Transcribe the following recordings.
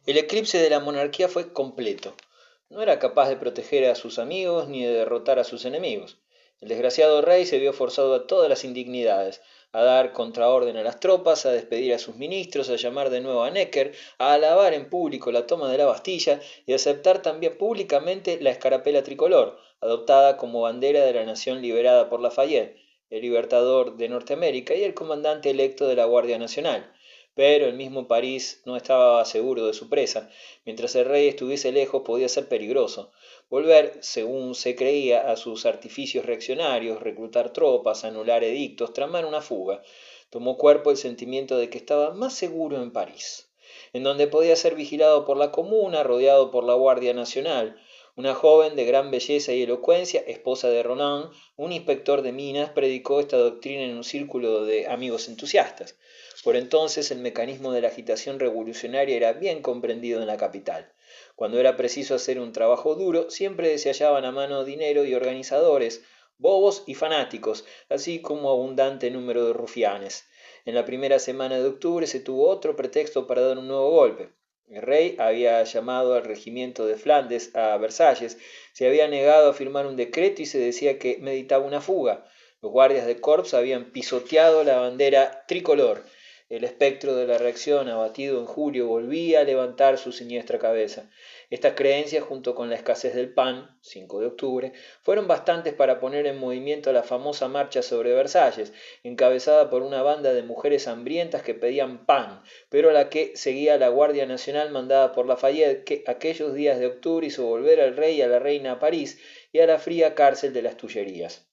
El eclipse de la monarquía fue completo. No era capaz de proteger a sus amigos ni de derrotar a sus enemigos. El desgraciado rey se vio forzado a todas las indignidades, a dar contraorden a las tropas, a despedir a sus ministros, a llamar de nuevo a Necker, a alabar en público la toma de la Bastilla y a aceptar también públicamente la escarapela tricolor, adoptada como bandera de la nación liberada por Lafayette, el libertador de Norteamérica y el comandante electo de la Guardia Nacional. Pero el mismo París no estaba seguro de su presa. Mientras el rey estuviese lejos podía ser peligroso. Volver, según se creía, a sus artificios reaccionarios, reclutar tropas, anular edictos, tramar una fuga. Tomó cuerpo el sentimiento de que estaba más seguro en París, en donde podía ser vigilado por la comuna, rodeado por la Guardia Nacional. Una joven de gran belleza y elocuencia, esposa de Ronan, un inspector de minas, predicó esta doctrina en un círculo de amigos entusiastas. Por entonces el mecanismo de la agitación revolucionaria era bien comprendido en la capital. Cuando era preciso hacer un trabajo duro, siempre se hallaban a mano dinero y organizadores, bobos y fanáticos, así como abundante número de rufianes. En la primera semana de octubre se tuvo otro pretexto para dar un nuevo golpe. El rey había llamado al regimiento de Flandes a Versalles, se había negado a firmar un decreto y se decía que meditaba una fuga. Los guardias de corps habían pisoteado la bandera tricolor. El espectro de la reacción, abatido en julio, volvía a levantar su siniestra cabeza. Estas creencias, junto con la escasez del pan, 5 de octubre, fueron bastantes para poner en movimiento la famosa marcha sobre Versalles, encabezada por una banda de mujeres hambrientas que pedían pan, pero a la que seguía la Guardia Nacional mandada por Lafayette, que aquellos días de octubre hizo volver al rey y a la reina a París y a la fría cárcel de las Tullerías.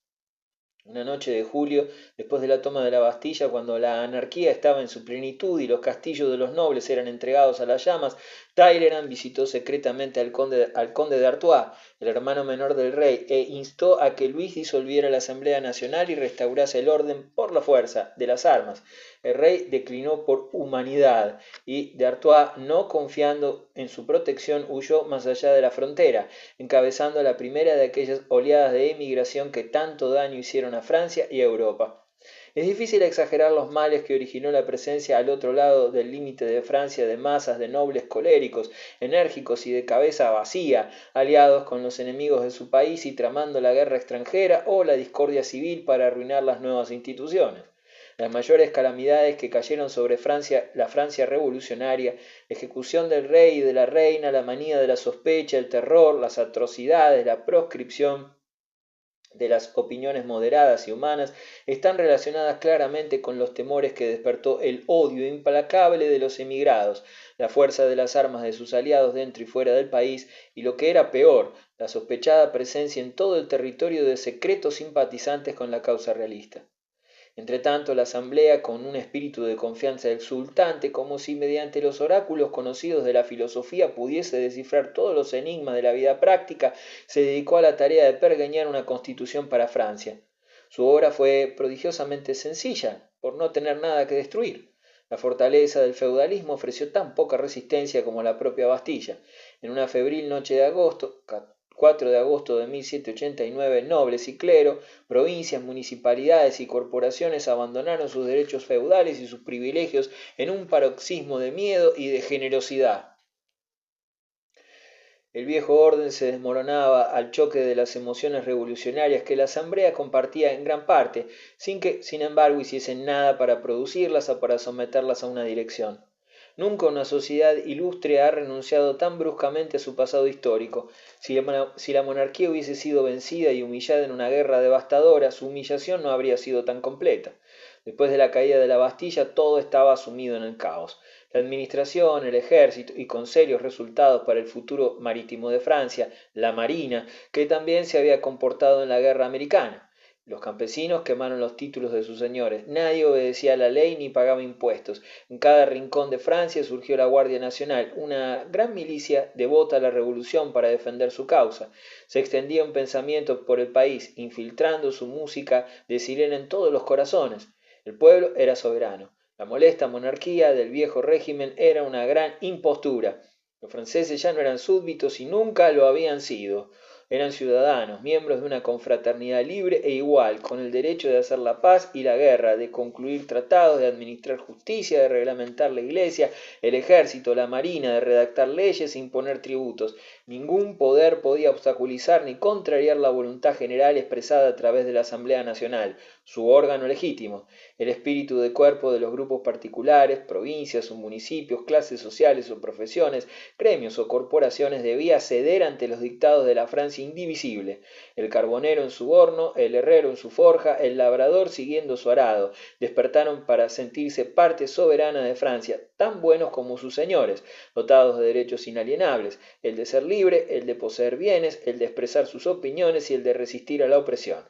Una noche de julio, después de la toma de la Bastilla, cuando la anarquía estaba en su plenitud y los castillos de los nobles eran entregados a las llamas, Talleyrand visitó secretamente al conde de Artois, el hermano menor del rey, e instó a que Luis disolviera la Asamblea Nacional y restaurase el orden por la fuerza de las armas. El rey declinó por humanidad y d'Artois, no confiando en su protección, huyó más allá de la frontera, encabezando la primera de aquellas oleadas de emigración que tanto daño hicieron a Francia y a Europa. Es difícil exagerar los males que originó la presencia al otro lado del límite de Francia de masas de nobles coléricos, enérgicos y de cabeza vacía, aliados con los enemigos de su país y tramando la guerra extranjera o la discordia civil para arruinar las nuevas instituciones. Las mayores calamidades que cayeron sobre Francia, la Francia revolucionaria, la ejecución del rey y de la reina, la manía de la sospecha, el terror, las atrocidades, la proscripción de las opiniones moderadas y humanas, están relacionadas claramente con los temores que despertó el odio implacable de los emigrados, la fuerza de las armas de sus aliados dentro y fuera del país, y lo que era peor, la sospechada presencia en todo el territorio de secretos simpatizantes con la causa realista. Entretanto, la asamblea, con un espíritu de confianza exultante, como si mediante los oráculos conocidos de la filosofía pudiese descifrar todos los enigmas de la vida práctica, se dedicó a la tarea de pergeñar una constitución para Francia. Su obra fue prodigiosamente sencilla, por no tener nada que destruir. La fortaleza del feudalismo ofreció tan poca resistencia como la propia Bastilla. En una febril noche de agosto, 4 de agosto de 1789, nobles y clero, provincias, municipalidades y corporaciones abandonaron sus derechos feudales y sus privilegios en un paroxismo de miedo y de generosidad. El viejo orden se desmoronaba al choque de las emociones revolucionarias que la asamblea compartía en gran parte, sin que, sin embargo, hiciesen nada para producirlas o para someterlas a una dirección. Nunca una sociedad ilustre ha renunciado tan bruscamente a su pasado histórico. Si la monarquía hubiese sido vencida y humillada en una guerra devastadora, su humillación no habría sido tan completa. Después de la caída de la Bastilla, todo estaba sumido en el caos. La administración, el ejército y con serios resultados para el futuro marítimo de Francia, la marina, que también se había comportado en la guerra americana. Los campesinos quemaron los títulos de sus señores, nadie obedecía a la ley ni pagaba impuestos. En cada rincón de Francia surgió la Guardia Nacional, una gran milicia devota a la revolución para defender su causa. Se extendía un pensamiento por el país, infiltrando su música de sirena en todos los corazones. El pueblo era soberano. La molesta monarquía del viejo régimen era una gran impostura. Los franceses ya no eran súbditos y nunca lo habían sido. eran ciudadanos, miembros de una confraternidad libre e igual, con el derecho de hacer la paz y la guerra, de concluir tratados, de administrar justicia, de reglamentar la iglesia, el ejército, la marina, de redactar leyes e imponer tributos. Ningún poder podía obstaculizar ni contrariar la voluntad general expresada a través de la Asamblea Nacional, su órgano legítimo. El espíritu de cuerpo de los grupos particulares, provincias o municipios, clases sociales o profesiones, gremios o corporaciones debía ceder ante los dictados de la Francia indivisible. El carbonero en su horno, el herrero en su forja, el labrador siguiendo su arado, despertaron para sentirse parte soberana de Francia, tan buenos como sus señores, dotados de derechos inalienables, el de ser libre, el de poseer bienes, el de expresar sus opiniones y el de resistir a la opresión.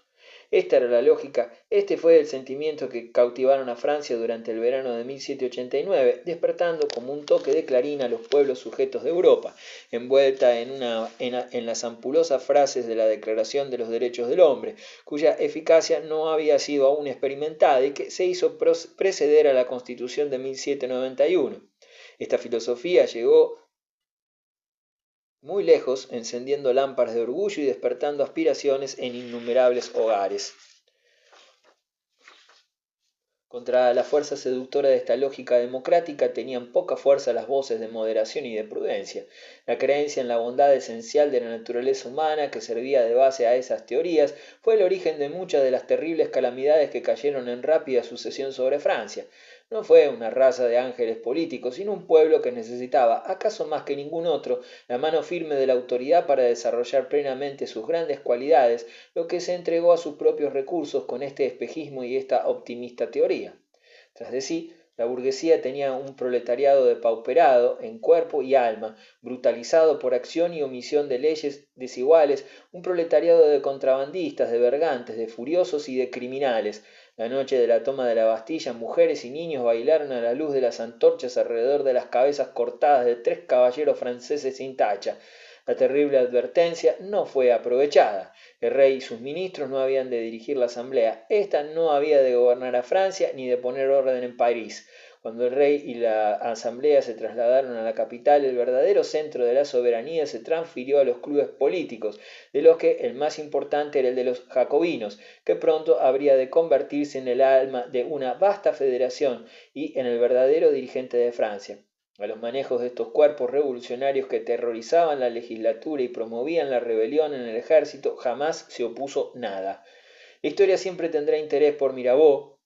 Esta era la lógica, este fue el sentimiento que cautivaron a Francia durante el verano de 1789, despertando como un toque de clarín a los pueblos sujetos de Europa, envuelta en las ampulosas frases de la Declaración de los Derechos del Hombre, cuya eficacia no había sido aún experimentada y que se hizo preceder a la Constitución de 1791. Esta filosofía llegó muy lejos, encendiendo lámparas de orgullo y despertando aspiraciones en innumerables hogares. Contra la fuerza seductora de esta lógica democrática tenían poca fuerza las voces de moderación y de prudencia. La creencia en la bondad esencial de la naturaleza humana que servía de base a esas teorías fue el origen de muchas de las terribles calamidades que cayeron en rápida sucesión sobre Francia. No fue una raza de ángeles políticos, sino un pueblo que necesitaba, acaso más que ningún otro, la mano firme de la autoridad para desarrollar plenamente sus grandes cualidades, lo que se entregó a sus propios recursos con este espejismo y esta optimista teoría. Tras de sí, la burguesía tenía un proletariado depauperado en cuerpo y alma, brutalizado por acción y omisión de leyes desiguales, un proletariado de contrabandistas, de bergantes, de furiosos y de criminales. La noche de la toma de la Bastilla, mujeres y niños bailaron a la luz de las antorchas alrededor de las cabezas cortadas de 3 caballeros franceses sin tacha. La terrible advertencia no fue aprovechada. El rey y sus ministros no habían de dirigir la asamblea. Ésta no había de gobernar a Francia ni de poner orden en París. Cuando el rey y la asamblea se trasladaron a la capital, el verdadero centro de la soberanía se transfirió a los clubes políticos, de los que el más importante era el de los jacobinos, que pronto habría de convertirse en el alma de una vasta federación y en el verdadero dirigente de Francia. A los manejos de estos cuerpos revolucionarios que terrorizaban la legislatura y promovían la rebelión en el ejército jamás se opuso nada. La historia siempre tendrá interés por Mirabeau,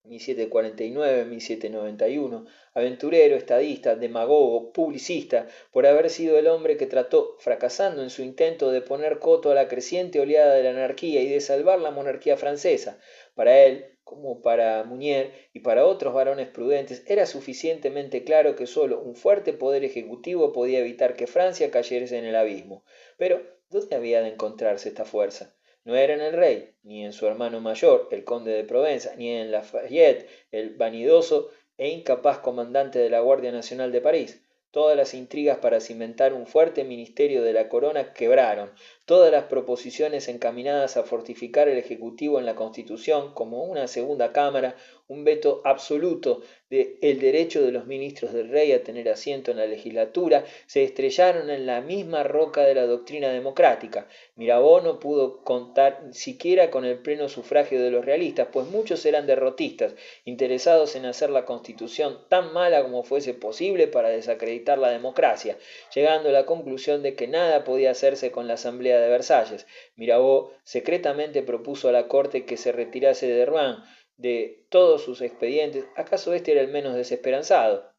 1749-1791, aventurero, estadista, demagogo, publicista, por haber sido el hombre que trató, fracasando en su intento de poner coto a la creciente oleada de la anarquía y de salvar la monarquía francesa. Para él, como para Munier y para otros varones prudentes, era suficientemente claro que sólo un fuerte poder ejecutivo podía evitar que Francia cayese en el abismo. Pero, ¿dónde había de encontrarse esta fuerza? No era en el rey, ni en su hermano mayor, el conde de Provenza, ni en Lafayette, el vanidoso e incapaz comandante de la Guardia Nacional de París. Todas las intrigas para cimentar un fuerte ministerio de la corona quebraron. Todas las proposiciones encaminadas a fortificar el Ejecutivo en la Constitución como una segunda cámara, un veto absoluto del derecho de los ministros del rey a tener asiento en la legislatura, se estrellaron en la misma roca de la doctrina democrática. Mirabeau no pudo contar siquiera con el pleno sufragio de los realistas, pues muchos eran derrotistas, interesados en hacer la Constitución tan mala como fuese posible para desacreditar la democracia, llegando a la conclusión de que nada podía hacerse con la Asamblea de Versalles. Mirabeau secretamente propuso a la corte que se retirase de Rouen de todos sus expedientes. ¿Acaso este era el menos desesperanzado?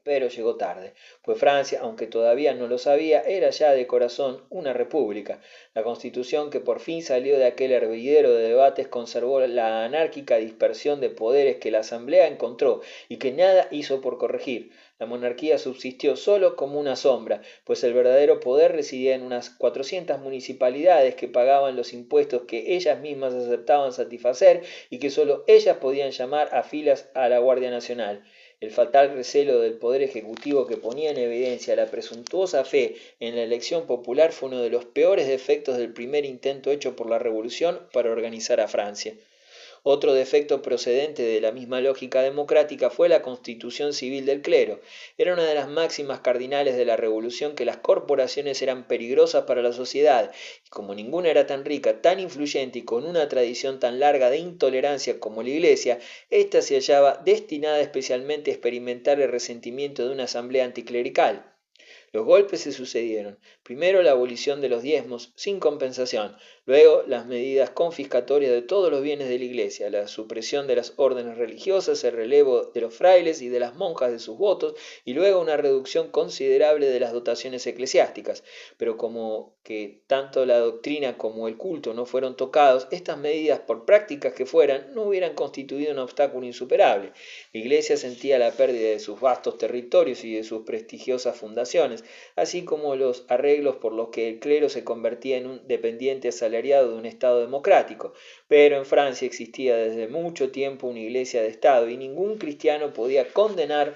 Pero llegó tarde, pues Francia, aunque todavía no lo sabía, era ya de corazón una república. La Constitución que por fin salió de aquel hervidero de debates conservó la anárquica dispersión de poderes que la Asamblea encontró y que nada hizo por corregir. La monarquía subsistió solo como una sombra, pues el verdadero poder residía en unas 400 municipalidades que pagaban los impuestos que ellas mismas aceptaban satisfacer y que sólo ellas podían llamar a filas a la Guardia Nacional. El fatal recelo del poder ejecutivo que ponía en evidencia la presuntuosa fe en la elección popular fue uno de los peores defectos del primer intento hecho por la Revolución para organizar a Francia. Otro defecto procedente de la misma lógica democrática fue la constitución civil del clero. Era una de las máximas cardinales de la revolución que las corporaciones eran peligrosas para la sociedad, y como ninguna era tan rica, tan influyente y con una tradición tan larga de intolerancia como la Iglesia, ésta se hallaba destinada especialmente a experimentar el resentimiento de una asamblea anticlerical. Los golpes se sucedieron. Primero la abolición de los diezmos sin compensación, luego las medidas confiscatorias de todos los bienes de la Iglesia, la supresión de las órdenes religiosas, el relevo de los frailes y de las monjas de sus votos, y luego una reducción considerable de las dotaciones eclesiásticas. Pero como que tanto la doctrina como el culto no fueron tocados, estas medidas, por prácticas que fueran, no hubieran constituido un obstáculo insuperable. La Iglesia sentía la pérdida de sus vastos territorios y de sus prestigiosas fundaciones, así como los arreglos por los que el clero se convertía en un dependiente asalariado de un Estado democrático. Pero en Francia existía desde mucho tiempo una Iglesia de Estado y ningún cristiano podía condenar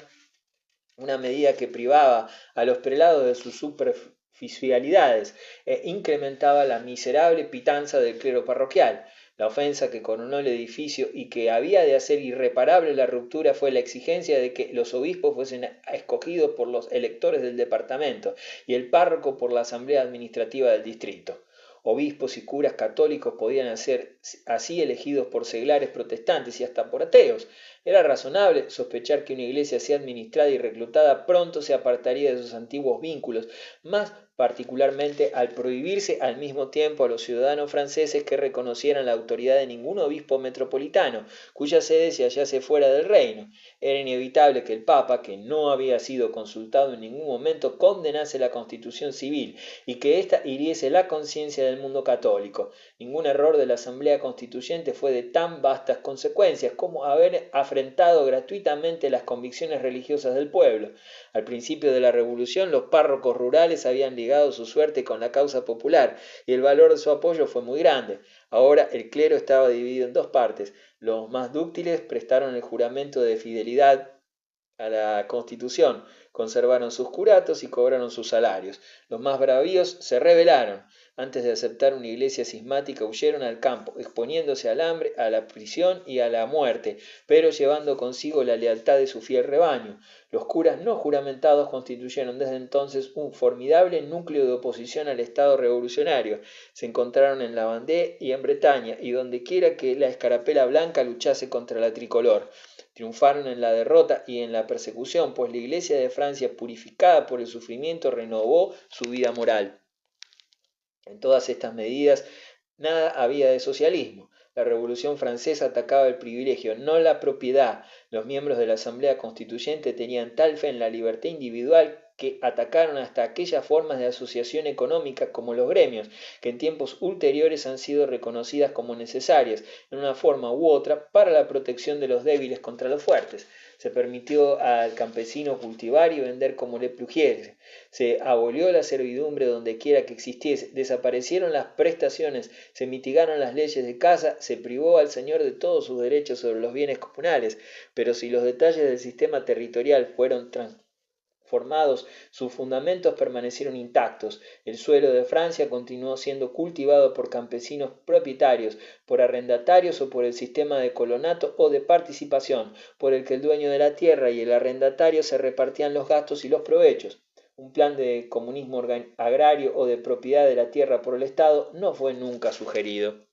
una medida que privaba a los prelados de sus superficialidades e incrementaba la miserable pitanza del clero parroquial. La ofensa que coronó el edificio y que había de hacer irreparable la ruptura fue la exigencia de que los obispos fuesen escogidos por los electores del departamento y el párroco por la asamblea administrativa del distrito. Obispos y curas católicos podían ser así elegidos por seglares protestantes y hasta por ateos. Era razonable sospechar que una iglesia así administrada y reclutada pronto se apartaría de sus antiguos vínculos, más particularmente al prohibirse al mismo tiempo a los ciudadanos franceses que reconocieran la autoridad de ningún obispo metropolitano, cuya sede se hallase fuera del reino. Era inevitable que el Papa, que no había sido consultado en ningún momento, condenase la Constitución civil y que ésta hiriese la conciencia del mundo católico. Ningún error de la Asamblea Constituyente fue de tan vastas consecuencias como haber afrentado gratuitamente las convicciones religiosas del pueblo. Al principio de la Revolución, los párrocos rurales habían ligado su suerte con la causa popular y el valor de su apoyo fue muy grande. Ahora el clero estaba dividido en dos partes. Los más dúctiles prestaron el juramento de fidelidad a la Constitución, conservaron sus curatos y cobraron sus salarios. Los más bravíos se rebelaron. Antes de aceptar una iglesia cismática huyeron al campo, exponiéndose al hambre, a la prisión y a la muerte, pero llevando consigo la lealtad de su fiel rebaño. Los curas no juramentados constituyeron desde entonces un formidable núcleo de oposición al Estado revolucionario. Se encontraron en la Vendée y en Bretaña, y dondequiera que la escarapela blanca luchase contra la tricolor. Triunfaron en la derrota y en la persecución, pues la Iglesia de Francia, purificada por el sufrimiento, renovó su vida moral. En todas estas medidas nada había de socialismo. La Revolución Francesa atacaba el privilegio, no la propiedad. Los miembros de la Asamblea Constituyente tenían tal fe en la libertad individual que atacaron hasta aquellas formas de asociación económica como los gremios, que en tiempos ulteriores han sido reconocidas como necesarias, en una forma u otra, para la protección de los débiles contra los fuertes. Se permitió al campesino cultivar y vender como le plugiese. Se abolió la servidumbre dondequiera que existiese, desaparecieron las prestaciones, se mitigaron las leyes de caza, se privó al señor de todos sus derechos sobre los bienes comunales, pero si los detalles del sistema territorial fueron transformados, sus fundamentos permanecieron intactos. El suelo de Francia continuó siendo cultivado por campesinos propietarios, por arrendatarios o por el sistema de colonato o de participación, por el que el dueño de la tierra y el arrendatario se repartían los gastos y los provechos. Un plan de comunismo agrario o de propiedad de la tierra por el Estado no fue nunca sugerido.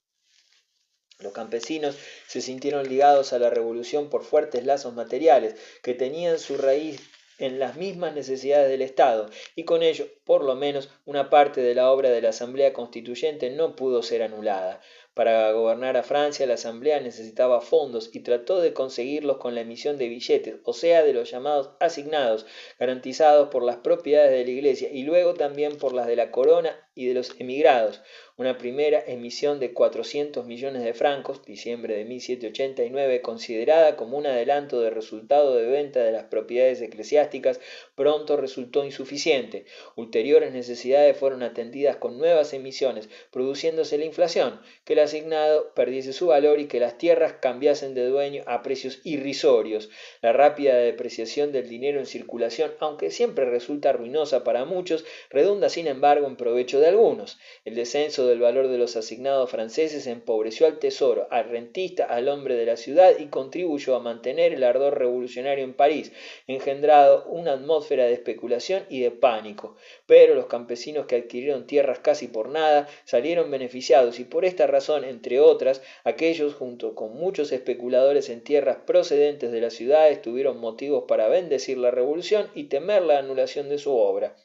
Los campesinos se sintieron ligados a la revolución por fuertes lazos materiales que tenían su raíz en las mismas necesidades del Estado, y con ello, por lo menos, una parte de la obra de la Asamblea Constituyente no pudo ser anulada. Para gobernar a Francia, la Asamblea necesitaba fondos y trató de conseguirlos con la emisión de billetes, o sea, de los llamados asignados, garantizados por las propiedades de la Iglesia y luego también por las de la corona y de los emigrados. Una primera emisión de 400 millones de francos, diciembre de 1789, considerada como un adelanto de resultado de venta de las propiedades eclesiásticas, pronto resultó insuficiente. Ulteriores necesidades fueron atendidas con nuevas emisiones, produciéndose la inflación, que asignado perdiese su valor y que las tierras cambiasen de dueño a precios irrisorios. La rápida depreciación del dinero en circulación, aunque siempre resulta ruinosa para muchos, redunda sin embargo en provecho de algunos. El descenso del valor de los asignados franceses empobreció al tesoro, al rentista, al hombre de la ciudad y contribuyó a mantener el ardor revolucionario en París, engendrado una atmósfera de especulación y de pánico. Pero los campesinos que adquirieron tierras casi por nada salieron beneficiados y por esta razón, entre otras, aquellos junto con muchos especuladores en tierras procedentes de las ciudades tuvieron motivos para bendecir la revolución y temer la anulación de su obra.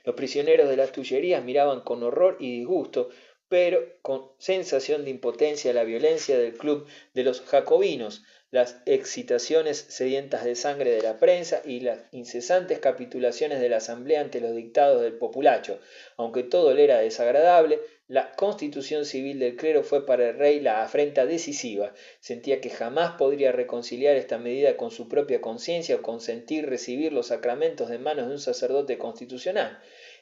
Los prisioneros de las Tullerías miraban con horror y disgusto, pero con sensación de impotencia, la violencia del club de los jacobinos, las excitaciones sedientas de sangre de la prensa y las incesantes capitulaciones de la asamblea ante los dictados del populacho. Aunque todo le era desagradable, la constitución civil del clero fue para el rey la afrenta decisiva. Sentía que jamás podría reconciliar esta medida con su propia conciencia o consentir recibir los sacramentos de manos de un sacerdote constitucional.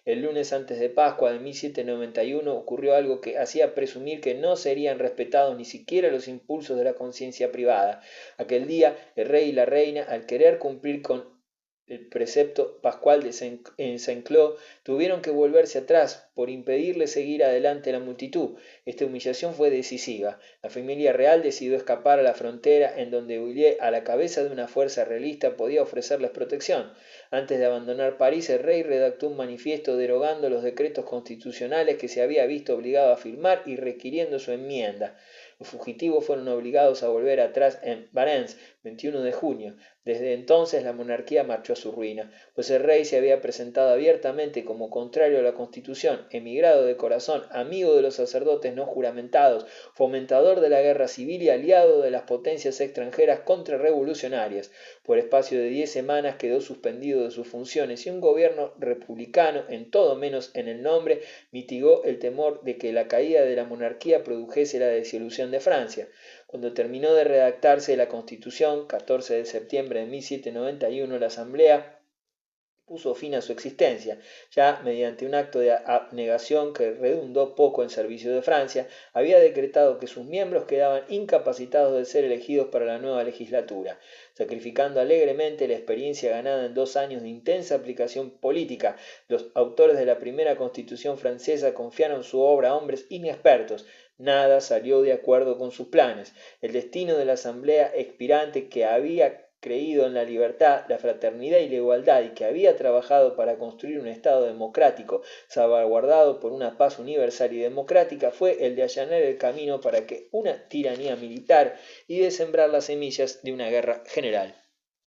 El lunes antes de Pascua de 1791 ocurrió algo que hacía presumir que no serían respetados ni siquiera los impulsos de la conciencia privada. Aquel día el rey y la reina, al querer cumplir con el precepto pascual en Saint-Cloud, tuvieron que volverse atrás por impedirle seguir adelante a la multitud. Esta humillación fue decisiva. La familia real decidió escapar a la frontera, en donde Bouillé, a la cabeza de una fuerza realista, podía ofrecerles protección. Antes de abandonar París, el rey redactó un manifiesto derogando los decretos constitucionales que se había visto obligado a firmar y requiriendo su enmienda. Los fugitivos fueron obligados a volver atrás en Varennes, 21 de junio. Desde entonces la monarquía marchó a su ruina, pues el rey se había presentado abiertamente como contrario a la Constitución, emigrado de corazón, amigo de los sacerdotes no juramentados, fomentador de la guerra civil y aliado de las potencias extranjeras contrarrevolucionarias. Por espacio de 10 semanas quedó suspendido de sus funciones y un gobierno republicano, en todo menos en el nombre, mitigó el temor de que la caída de la monarquía produjese la disolución de Francia. Cuando terminó de redactarse la Constitución, 14 de septiembre de 1791, la Asamblea puso fin a su existencia, ya mediante un acto de abnegación que redundó poco en servicio de Francia, había decretado que sus miembros quedaban incapacitados de ser elegidos para la nueva legislatura, sacrificando alegremente la experiencia ganada en 2 años de intensa aplicación política. Los autores de la primera Constitución francesa confiaron su obra a hombres inexpertos. Nada salió de acuerdo con sus planes. El destino de la Asamblea expirante, que había creído en la libertad, la fraternidad y la igualdad y que había trabajado para construir un Estado democrático salvaguardado por una paz universal y democrática, fue el de allanar el camino para que una tiranía militar y de sembrar las semillas de una guerra general.